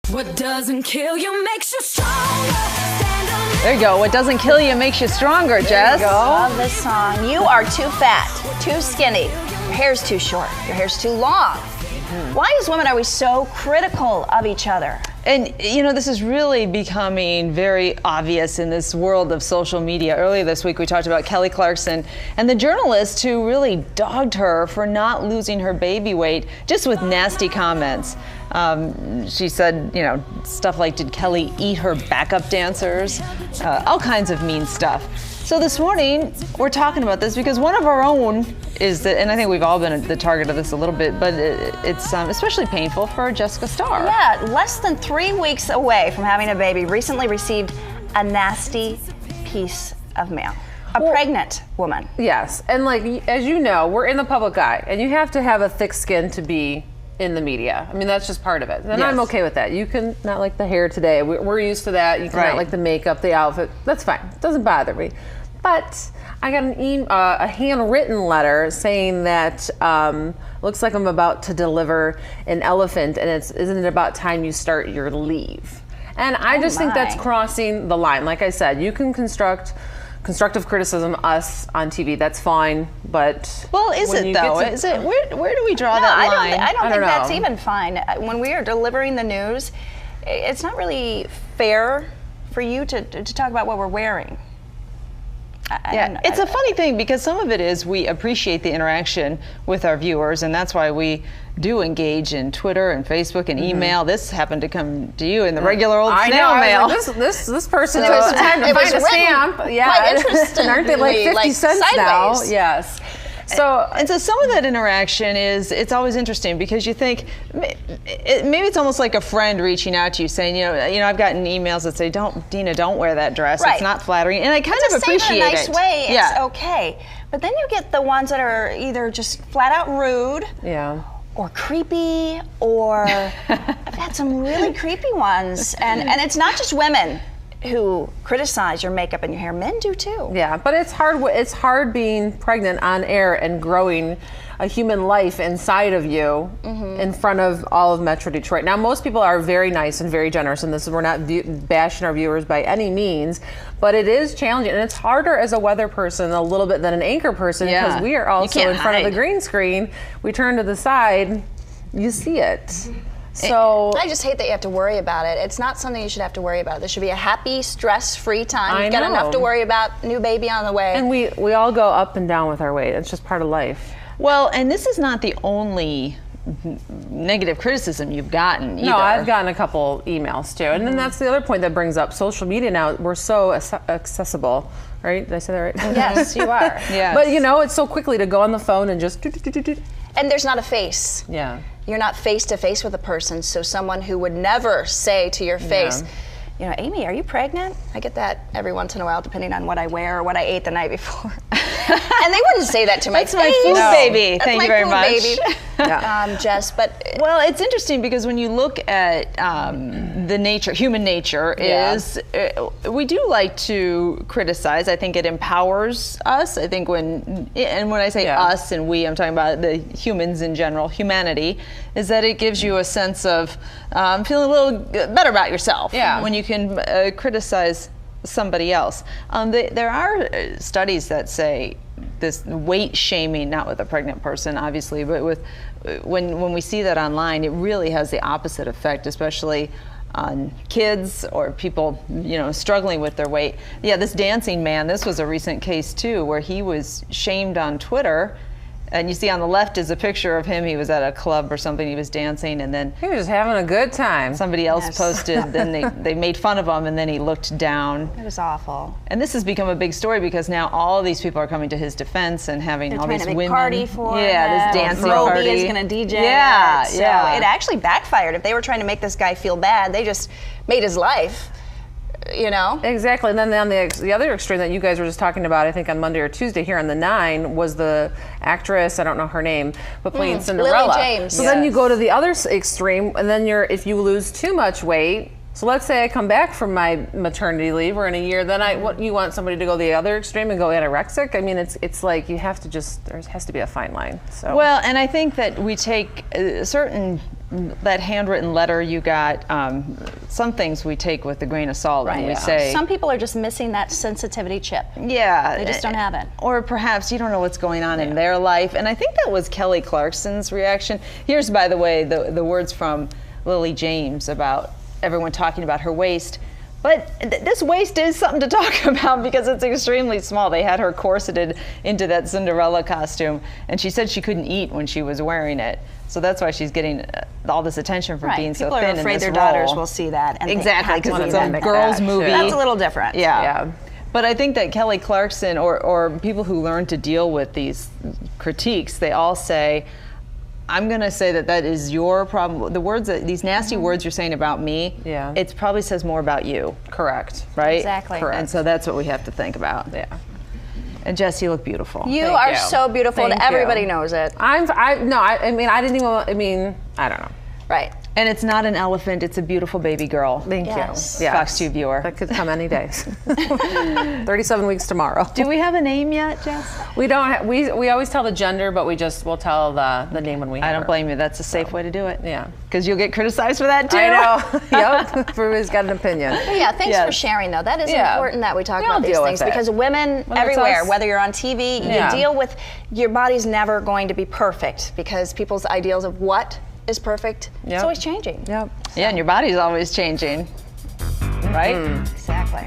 What doesn't kill you makes you stronger. There you go. What doesn't kill you makes you stronger, Jess. There you go. Love this song. You are too fat, too skinny. Your hair's too short. Your hair's too long. Why as women are we so critical of each other? And, you know, this is really becoming very obvious in this world of social media. Earlier this week, we talked about Kelly Clarkson and the journalist who really dogged her for not losing her baby weight, just with nasty comments. She said, you know, stuff like, did Kelly eat her backup dancers? All kinds of mean stuff. So this morning, we're talking about this because one of our own is that, and I think we've all been the target of this a little bit, but it's especially painful for Jessica Starr. Yeah, less than 3 weeks away from having a baby, recently received a nasty piece of mail. A pregnant woman. Yes, and like, as you know, we're in the public eye, and you have to have a thick skin to be in the media. I mean, that's just part of it. And I'm okay with that. You can not like the hair today. We're used to that. You can not like the makeup, the outfit. That's fine. It doesn't bother me. But I got a handwritten letter saying that looks like I'm about to deliver an elephant, and isn't it about time you start your leave? And I just think that's crossing the line. Like I said, you can constructive criticism us on TV. That's fine, but well, is it though? Is it? Where do we draw that line? I don't think that's even fine. When we are delivering the news, it's not really fair for you to talk about what we're wearing. It's a funny thing because some of it is we appreciate the interaction with our viewers, and that's why we do engage in Twitter and Facebook and email. This happened to come to you in the regular old snail mail. Like, this person took some time to find a stamp. Quite interesting. Aren't they like 50 cents now? Yes. So some of that interaction it's always interesting because you think maybe it's almost like a friend reaching out to you saying, you know, I've gotten emails that say, Deena, don't wear that dress. It's not flattering, and I kind of appreciate it. In a nice way, it's okay. But then you get the ones that are either just flat out rude, or creepy, or I've had some really creepy ones, and it's not just women who criticize your makeup and your hair. Men do too. Yeah, but it's hard. It's hard being pregnant on air and growing a human life inside of you in front of all of Metro Detroit. Now, most people are very nice and very generous, and we're not bashing our viewers by any means, but it is challenging, and it's harder as a weather person a little bit than an anchor person because we are also in front of the green screen. We turn to the side, you see it. So I just hate that you have to worry about it. It's not something you should have to worry about. This should be a happy, stress-free time. You've got enough to worry about. New baby on the way. And we all go up and down with our weight. It's just part of life. Well, and this is not the only negative criticism you've gotten either. No, I've gotten a couple emails too. And then that's the other point that brings up social media now. We're so accessible. Right? Did I say that right? Yes, you are. Yes. But you know, it's so quickly to go on the phone and just and there's not a face. Yeah. You're not face to face with a person, so someone who would never say to your face, you know, Amy, are you pregnant? I get that every once in a while, depending on what I wear or what I ate the night before. And they wouldn't say that to my face. That's my food baby. Thank you very much. Baby. Jess, but well, it's interesting because when you look at the nature, human nature is we do like to criticize. I think it empowers us. I think when I say us and we, I'm talking about the humans in general, humanity, is that it gives you a sense of feeling a little better about yourself when you can criticize somebody else. There are studies that say this weight shaming, not with a pregnant person, obviously, but with when we see that online, it really has the opposite effect, especially on kids or people, you know, struggling with their weight. Yeah, this dancing man, this was a recent case too, where he was shamed on Twitter. And you see on the left is a picture of him. He was at a club or something. He was dancing, and then he was having a good time. Somebody else posted. Then they made fun of him, and then he looked down. It was awful. And this has become a big story because now all of these people are coming to his defense and having all these women. Party for this dancing Roby party. is going to DJ. So it actually backfired. If they were trying to make this guy feel bad, they just made his life. You know? Exactly. And then on the other extreme that you guys were just talking about, I think on Monday or Tuesday here on the 9, was the actress, I don't know her name, but playing Cinderella. Lily James. So then you go to the other extreme, and then if you lose too much weight, So let's say I come back from my maternity leave, or in a year, then you want somebody to go the other extreme and go anorexic? I mean, it's like you have to there has to be a fine line. So. Well, and I think that we take that handwritten letter you got, some things we take with a grain of salt, and we say. Some people are just missing that sensitivity chip. Yeah. They just don't have it. Or perhaps you don't know what's going on in their life. And I think that was Kelly Clarkson's reaction. Here's, by the way, the words from Lily James about everyone talking about her waist. But this waist is something to talk about because it's extremely small. They had her corseted into that Cinderella costume, and she said she couldn't eat when she was wearing it. So that's why she's getting all this attention for being so thin in this role. People are afraid their daughters will see that. And exactly, because it's a girls' movie. That's a little different. Yeah. But I think that Kelly Clarkson or people who learn to deal with these critiques, they all say, I'm going to say that is your problem. The words these nasty words you're saying about me, it probably says more about you. Correct. Right? Exactly. Correct. And so that's what we have to think about. Yeah. And Jess, you look beautiful. You are so beautiful, and everybody knows it. I don't know. Right. And it's not an elephant, it's a beautiful baby girl. Thank you. FOX2 viewer. That could come any day. 37 weeks tomorrow. Do we have a name yet, Jess? We don't. We always tell the gender, but we'll tell the name when we have I don't blame you. That's a safe way to do it. Yeah. Because you'll get criticized for that too. I know. Yep. Everybody's got an opinion. Well, yeah, thanks for sharing, though. That is important that we talk about these things, because women everywhere, whether you're on TV, you deal with, your body's never going to be perfect, because people's ideals of what is perfect, it's always changing. Yep. Yeah, and your body's always changing, right? Exactly.